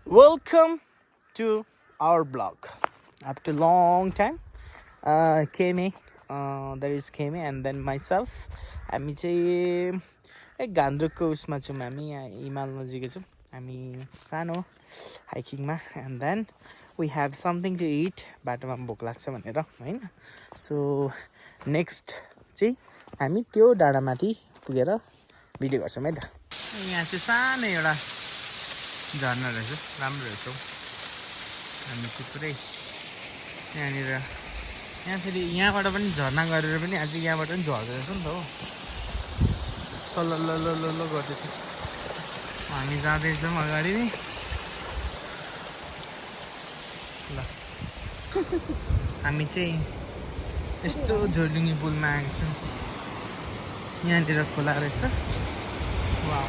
Welcome to our blog. After long time, Kemi, there is Kemi and then myself. हामी चाहिँ गान्द्रुकको उसमा छौँ हामी हिमाल नजिकै छौँ हामी सानो हाइकिङमा and then we have something to eat बाटोमा भोक लाग्छ भनेर हैन सो नेक्स्ट चाहिँ हामी त्यो डाँडामाथि पुगेर भिडियो गर्छौँ है त यहाँ चाहिँ सानो एउटा झर्ना रहेछ राम्रो रहेछ हामी चाहिँ पुरै यहाँनिर यहाँ फेरि यहाँबाट पनि झर्ना गरेर पनि अझै यहाँबाट पनि झर्दो रहेछ नि त हो सल्ल गर्दैछ हामी जाँदैछौँ अगाडि नै ल हामी चाहिँ यस्तो झोलुङ्गे पुलमा आएको छौँ यहाँनिर खोला रहेछ वाउ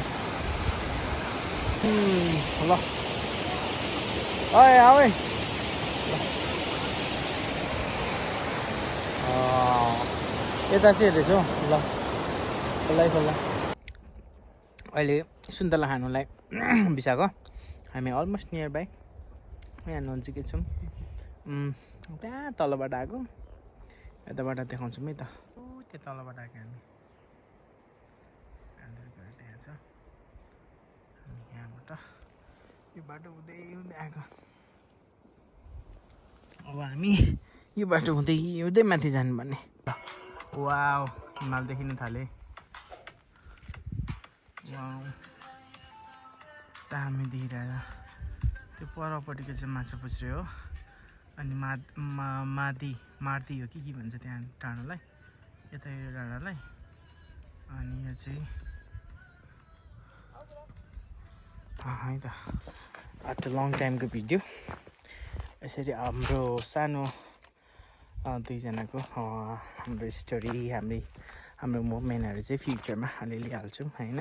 ल ओए आऊ है यता चाहिँ हेर्दैछ हौ ल खोला अहिले सुन्तला खानुलाई बिसाको हामी अलमोस्ट नियर बाई यहाँ नजिकै छौँ त्यहाँ तलबाट आएको यताबाट देखाउँछौँ है त त्यो तलबाट आएको हामी त्यहाँ छ यहाँबाट यो बाटो हुँदै आएको अब हामी यो बाटो हुँदै माथि जानुपर्ने वाउ हिमाल देखिन थाले वाउ दामी देखिरहेको त्यो परपट्टिको चाहिँ माछा पुछ्रे हो अनि मार्ती हो कि के भन्छ त्यहाँ डाँडालाई यता यो डाँडालाई अनि यो चाहिँ है त आफ्टर लङ टाइमको भिडियो यसरी हाम्रो सानो दुईजनाको हाम्रो स्टोरी हाम्रो मुभमेन्टहरू चाहिँ फ्युचरमा अलिअलि हाल्छौँ होइन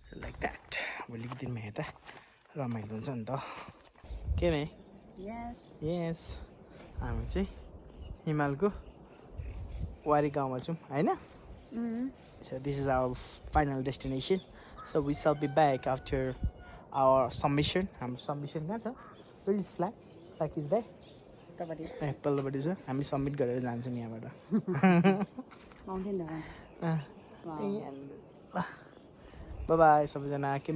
सो लाइक द्याट भोलिको दिनमा हेर्दा रमाइलो हुन्छ नि त के मे यस हामी चाहिँ हिमालको वारी गाउँमा छौँ होइन so this is our final destination so we shall be back after our submission हाम्रो सबमिसन कहाँ छ where is flag is that पल्लोपट्टि छ हामी सबमिट गरेर जान्छौँ यहाँबाट बाई सबैजना के